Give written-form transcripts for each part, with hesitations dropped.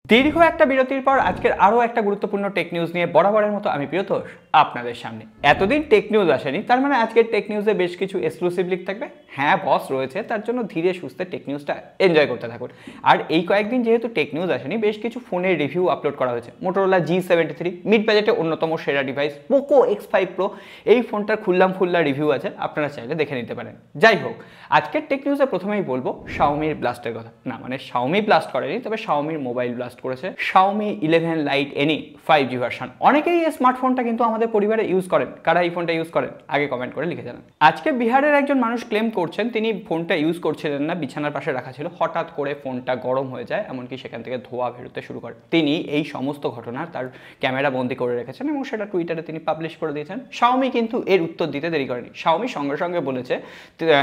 দীর্ঘ একটা বিরতির পর আজকের আরও একটা গুরুত্বপূর্ণ টেক নিউজ নিয়ে বরাবরের মতো আমি প্রিয়তোষ আপনাদের সামনে। এতদিন টেক নিউজ আসেনি, তার মানে আজকের টেক নিউজে বেশ কিছু এক্সক্লুসিভ লিক থাকবে। হ্যাঁ, বস রয়েছে, তার জন্য ধীরে সুস্থে টেক নিউজটা এনজয় করতে থাকুন। আর এই কয়েকদিন যেহেতু টেক নিউজ আসেনি, বেশ কিছু ফোনের রিভিউ আপলোড করা হয়েছে। মোটরোলা G73 মিড বাজেটে অন্যতম সেরা ডিভাইস, পোকো X5 Pro এই ফোনটার খুল্লা রিভিউ আছে, আপনারা চাইলে দেখে নিতে পারেন। যাই হোক, আজকের টেক নিউজে প্রথমেই বলবো শাওমির ব্লাস্টের কথা। না মানে শাওমি ব্লাস্ট করেনি, তবে শাওমির মোবাইল ব্লাস্ট করেছে Xiaomi 11 Lite NE 5G version. অনেকেই এই স্মার্টফোনটা কিন্তু আমাদের পরিবারে ইউজ করেন। কারা এই ফোনটা ইউজ করেন আগে কমেন্ট করে লিখে জানান। আজকে বিহারের একজন মানুষ ক্লেম করছেন তিনি ফোনটা ইউজ করছিলেন না, বিছানার পাশে রাখা ছিল, হঠাৎ করে ফোনটা গরম হয়ে যায়, এমনকি সেখান থেকে ধোঁয়া বেরোতে শুরু করে। তিনি এই সমস্ত ঘটনা তার ক্যামেরা বন্দি করে রেখেছেন এবং সেটা টুইটারে তিনি পাবলিশ করে দিয়েছেন। Xiaomi কিন্তু এর উত্তর দিতে দেরি করেনি। Xiaomi সঙ্গে সঙ্গে বলেছে,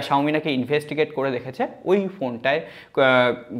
Xiaomi নাকি ইনভেস্টিগেট করে দেখেছে ওই ফোনটায়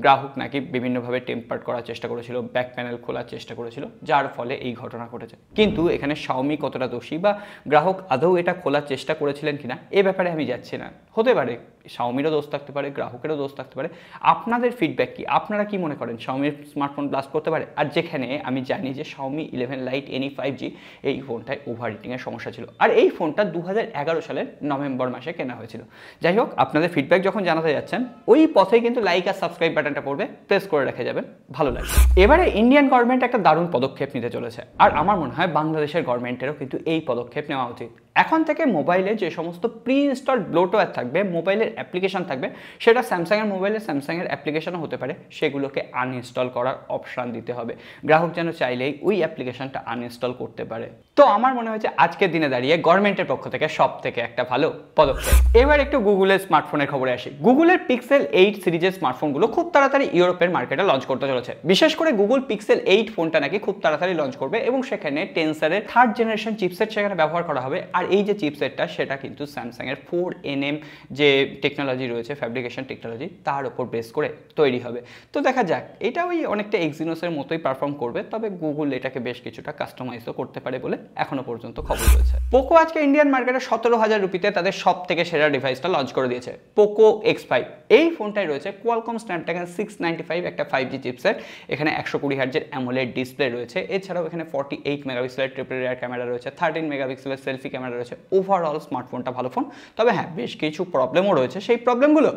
গ্রাহক নাকি বিভিন্নভাবে টেম্পার করার চেষ্টা করেছিল, ব্যাক প্যানেল খোলার চেষ্টা করেছিল, যার ফলে এই ঘটনা ঘটেছে। কিন্তু এখানে Xiaomi কতটা দোষী বা গ্রাহক আদৌ এটা খোলার চেষ্টা করেছিলেন কিনা এ ব্যাপারে আমি যাচ্ছি না। হতে পারে Xiaomiরও দোষ থাকতে পারে, গ্রাহকেরও দোষ থাকতে পারে। আপনাদের ফিডব্যাক কি? আপনারা কি মনে করেন Xiaomiর স্মার্টফোন ব্লাস্ট করতে পারে? আর যেখানে আমি জানি যে Xiaomi 11 Lite NE 5G এই ফোনটায় ওভার হিটিংয়ের সমস্যা ছিল, আর এই ফোনটা 2011 সালের নভেম্বর মাসে কেনা হয়েছিল। যাই হোক, আপনাদের ফিডব্যাক যখন জানাতে যাচ্ছেন ওই পথেই কিন্তু লাইক আর সাবস্ক্রাইব বাটনটা পড়বে, প্রেস করে রেখে যাবেন, ভালো লাগবে। এবারে ইন্ডিয়ান গভর্নমেন্ট একটা দারুণ পদক্ষেপ নিতে চলেছে, আর আমার মনে হয় বাংলাদেশের গভর্নমেন্টেরও কিন্তু এই পদক্ষেপ নেওয়া উচিত। এখন থেকে মোবাইলে যে সমস্ত প্রি ইনস্টলড ব্লোটওয়্যার থাকবে, মোবাইলের অ্যাপ্লিকেশন থাকবে, সেটা স্যামসাংয়ের মোবাইলে স্যামসাংয়ের অ্যাপ্লিকেশনও হতে পারে, সেগুলোকে আনইনস্টল করার অপশান দিতে হবে। গ্রাহক যেন চাইলেই ওই অ্যাপ্লিকেশনটা আনইনস্টল করতে পারে। তো আমার মনে হয়েছে আজকের দিনে দাঁড়িয়ে গভর্নমেন্টের পক্ষ থেকে সব থেকে একটা ভালো পদক্ষেপ। এবার একটু গুগলের স্মার্টফোনের খবরে আসি। গুগলের পিক্সেল 8 সিরিজের স্মার্টফোনগুলো খুব তাড়াতাড়ি ইউরোপের মার্কেটে লঞ্চ করতে চলেছে। বিশেষ করে গুগল পিক্সেল 8 ফোনটা নাকি খুব তাড়াতাড়ি লঞ্চ করবে এবং সেখানে টেন্সারের 3rd জেনারেশন চিপসেট সেখানে ব্যবহার করা হবে। আর এই যে চিপসেটটা সেটা কিন্তু স্যামসাংয়ের 4nm যে টেকনোলজি রয়েছে, ফ্যাব্রিকেশন টেকনোলজি, তার উপর বেস করে তৈরি হবে। তো দেখা যাক, এটা ওই অনেকটা এক্সিনোসের মতোই পারফর্ম করবে, তবে গুগল এটাকে বেশ কিছুটা কাস্টমাইজও করতে পারে বলে এখনো পর্যন্ত খবর রয়েছে। পোকো আজকে ইন্ডিয়ান মার্কেটে 17,000 রুপিতে তাদের সব থেকে সেরা ডিভাইসটা লঞ্চ করে দিয়েছে, পোকো X5। এই ফোনটাই রয়েছে কোয়ালকম স্ন্যাপড্রাগন 695 একটা 5G চিপসেট। এখানে 120 হার্জের অ্যামোলেড ডিসপ্লে রয়েছে। এছাড়াও এখানে 48 মেগাপিক্সেলের ট্রিপল রিয়ার ক্যামেরা রয়েছে, 13 মেগাপিক্সেলের সেলফি ক্যামেরা রয়েছে। ওভারঅল স্মার্টফোনটা ভালো ফোন, তবে হ্যাঁ বেশ কিছু প্রবলেমও রয়েছে। সেই প্রবলেমগুলো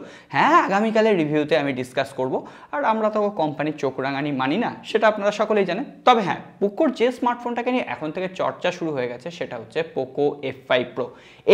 আগামীকালের রিভিউতে আমি ডিসকাস করব। আর আমরা তো কোম্পানির চোখ রাঙানি মানি না, সেটা আপনারা সকলেই জানেন। তবে হ্যাঁ, পোকোর যে স্মার্টফোনটাকে নিয়ে এখন থেকে চর্চা শুরু হয়ে গেছে সেটা হচ্ছে পোকো F5 Pro।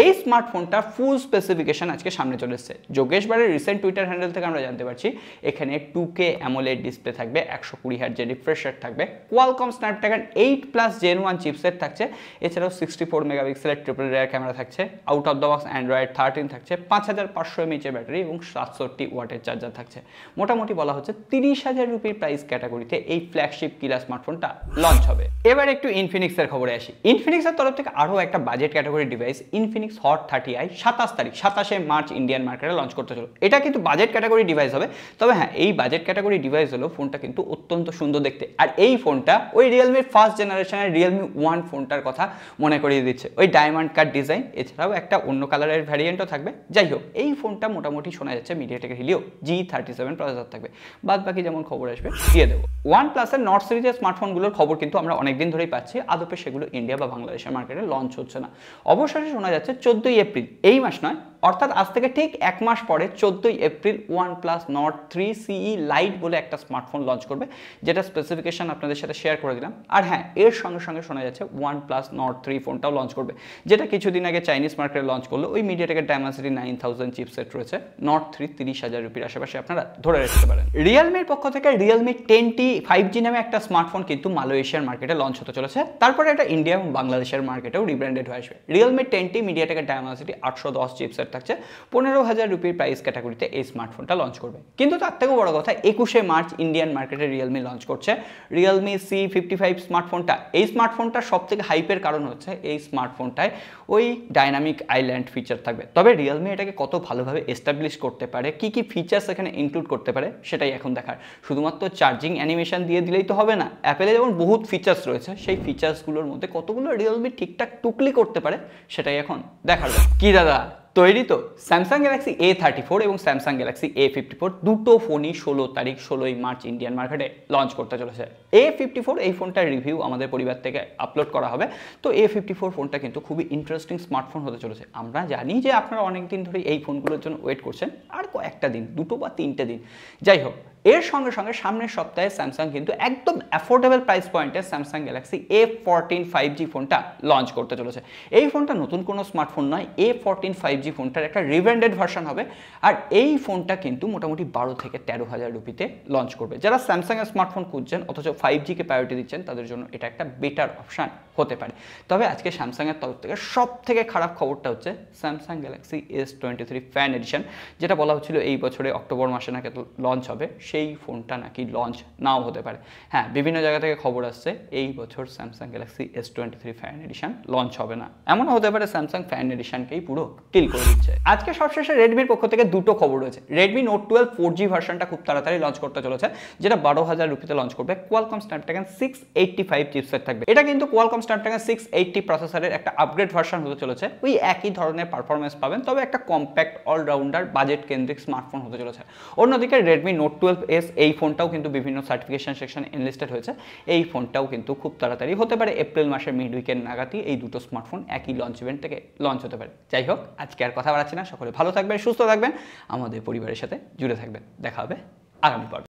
এই স্মার্টফোনটা ফুল স্পেসিফিকেশন আজকে সামনে চলে এসেছে। যোগেশ বারের রিসেন্ট টুইটার হ্যান্ডেল থেকে আমরা জানতে পারছি এখানে 2K অ্যামোলেড ডিসপ্লে থাকবে, 120 হার্জের রিফ্রেশ রেট থাকবে, কোয়ালকম স্ন্যাপড্রাগন 8+ Gen 1 চিপসেট থাকছে। এছাড়াও 64 মেগাপিক্সেলের ট্রিপল রিয়ার ক্যামেরা থাকছে, out of the box Android 13 থাকছে, 5500 mAh ব্যাটারি এবং 67 ওয়াটের চার্জার থাকছে। মোটামুটি বলা হচ্ছে 30,000 রুপির প্রাইস ক্যাটাগরিতে এই ফ্ল্যাগশিপ কিলার স্মার্টফোনটা লঞ্চ হবে। এবার একটু ইনফিনিক্সের খবরে আসি। ইনফিনিক্সের তরফ থেকে আরও একটা budget category device Infinix hot 30i 27 March Indian মার্কেটে লঞ্চ করতে চলো। এটা কিন্তু বাজেট ক্যাটাগরি ডিভাইস হবে, তবে হ্যাঁ এই বাজেট ক্যাটাগরি ডিভাইস হলো ফোনটা কিন্তু অত্যন্ত সুন্দর দেখতে। আর এই ফোনটা ওই রিয়েলমির 1st জেনারেশনের Realme 1 ফোনটার কথা মনে করিয়ে দিচ্ছে। ওই ডায়মন্ড কাট ডিজাইন, এছাড়াও একটা অন্য কালারের ভ্যারিয়েন্টও থাকবে। যাই হোক, এই ফোনটা মোটামুটি শোনা যাচ্ছে মিডিয়াটেকের হিলিও G37 প্রসেসর থাকবে। বাদ বাকি যেমন খবর আসবে দিয়ে দেবো। OnePlus-এর নর্থ সিরিজের স্মার্টফোনগুলোর খবর কিন্তু আমরা অনেকদিন ধরেই পাচ্ছি, আদপে সেগুলো ইন্ডিয়া বা বাংলাদেশের মার্কেটে লঞ্চ হচ্ছে না। অবশেষে শোনা যাচ্ছে 14ই এপ্রিল, এই মাস নয়, অর্থাৎ আজ থেকে ঠিক এক মাস পরে 14ই April OnePlus Nord 3 CE Lite বলে একটা স্মার্টফোন লঞ্চ করবে, যেটা স্পেসিফিকেশন আপনাদের সাথে শেয়ার করে দিলাম। আর হ্যাঁ, এর সঙ্গে সঙ্গে শোনা যাচ্ছে OnePlus Nord 3 ফোনটাও লঞ্চ করবে, যেটা কিছুদিন আগে চাইনিজ মার্কেটে লঞ্চ করলো। ওই মিডিয়াটেকের Dimensity 9000 চিপসেট রয়েছে। Nord 3 30,000 রুপির আশেপাশে আপনারা ধরে রাখতে পারেন। রিয়েলমির পক্ষ থেকে Realme 10T 5G নামে একটা স্মার্টফোন কিন্তু মালয়েশিয়ার মার্কেটে লঞ্চ হতে চলেছে। তারপরে এটা ইন্ডিয়া এবং বাংলাদেশের মার্কেটেও রিব্র্যান্ডেড হয়ে আসবে। Realme 10T মিডিয়াটেকের Dimensity 810 চিপসেট থাকছে, 15,000 রুপির প্রাইস ক্যাটাগরিতে এই স্মার্টফোনটা লঞ্চ করবে। কিন্তু তার থেকেও বড় কথা, 21শে মার্চ ইন্ডিয়ান মার্কেটে Realme লঞ্চ করছে Realme C55 স্মার্টফোনটা। এই স্মার্টফোনটা সব থেকে হাইপের কারণ হচ্ছে এই স্মার্টফোনটায় ওই ডাইনামিক আইল্যান্ড ফিচার থাকবে। তবে Realme এটাকে কত ভালোভাবে এস্টাবলিশ করতে পারে, কি কি ফিচার্স এখানে ইনক্লুড করতে পারে, সেটাই এখন দেখার। শুধুমাত্র চার্জিং অ্যানিমেশন দিয়ে দিলেই তো হবে না। অ্যাপেলে যেমন বহুত ফিচার্স রয়েছে, সেই ফিচার্সগুলোর মধ্যে কতগুলো Realme ঠিকঠাক টুকলি করতে পারে সেটাই এখন দেখার। কি দাদা, তৈরি তো স্যামসাং গ্যালাক্সি A34 এবং স্যামসাং গ্যালাক্সি A54 দুটো ফোনই 16 মার্চ ইন্ডিয়ান মার্কেটে লঞ্চ করতে চলেছে। A54 এই ফোনটার রিভিউ আমাদের পরিবার থেকে আপলোড করা হবে। তো A54 ফোনটা কিন্তু খুবই ইন্টারেস্টিং স্মার্টফোন হতে চলেছে। আমরা জানি যে আপনারা অনেক দিন ধরে এই ফোনগুলোর জন্য ওয়েট করছেন, আর কয়েকটা দিন, 2 বা 3টে দিন, যাই হোক। এর সঙ্গে সঙ্গে সামনের সপ্তাহে স্যামসাং কিন্তু একদম অ্যাফোর্ডেবল প্রাইস পয়েন্টে স্যামসাং গ্যালাক্সি A14 5G ফোনটা লঞ্চ করতে চলেছে। এই ফোনটা নতুন কোনো স্মার্টফোন নয়, A14 5G ফোনটার একটা রিব্র্যান্ডেড ভার্সন হবে। আর এই ফোনটা কিন্তু মোটামুটি 12 থেকে 13,000 রুপিতে লঞ্চ করবে। যারা স্যামসাংয়ের স্মার্টফোন খুঁজছেন অথচ 5Gকে প্রায়োরিটি দিচ্ছেন, তাদের জন্য এটা একটা বেটার অপশান হতে পারে। তবে আজকে স্যামসাংয়ের তরফ থেকে সব থেকে খারাপ খবরটা হচ্ছে Samsung Galaxy S23 fan addition, যেটা বলা হচ্ছিল এই বছরে অক্টোবর মাসে নাকি লঞ্চ হবে, সেই ফোনটা নাকি লঞ্চ নাও হতে পারে। হ্যাঁ, বিভিন্ন জায়গা থেকে খবর আসছে এই বছর Samsung Galaxy S23 fan addition launch হবে না। এমনও হতে পারে স্যামসাং ফ্যান এডিশনকেই পুরো কিল করে দিচ্ছে। আজকে সবশেষে রেডমির পক্ষ থেকে দুটো খবর রয়েছে। রেডমি নোট 12 4G ভার্সনটা খুব তাড়াতাড়ি লঞ্চ করতে চলেছে, যেটা 12,000 রুপিতে লঞ্চ করবে। কোয়ালকম স্ন্যাপড্রাগন 685 চিপসেট থাকবে। এটা কিন্তু কোয়ালকম স্ন্যাপড্রাগন 680 প্রসেসরের একটা আপগ্রেড ভার্সন হতে চলেছে। ওই একই ধরনের পারফরমেন্স পাবেন, তবে একটা কম্প্যাক্ট অলরাউন্ডার বাজেট কেন্দ্রিক স্মার্টফোন হতে চলেছে। অন্যদিকে রেডমি নোট 12S এই ফোনটাও কিন্তু বিভিন্ন সার্টিফিকেশন সেকশনে এনলিস্টেড হয়েছে। এই ফোনটাও কিন্তু খুব তাড়াতাড়ি হতে পারে, এপ্রিল মাসের মিড উইকেন্ড নাগাদই এই দুটো স্মার্টফোন একই লঞ্চ ইভেন্ট থেকে লঞ্চ হতে পারে। যাই হোক, আজকে আর কথা বাড়াচ্ছি না। সকলে ভালো থাকবেন, সুস্থ থাকবেন, আমাদের পরিবারের সাথে জুড়ে থাকবেন। দেখা হবে আগামী পর্বে।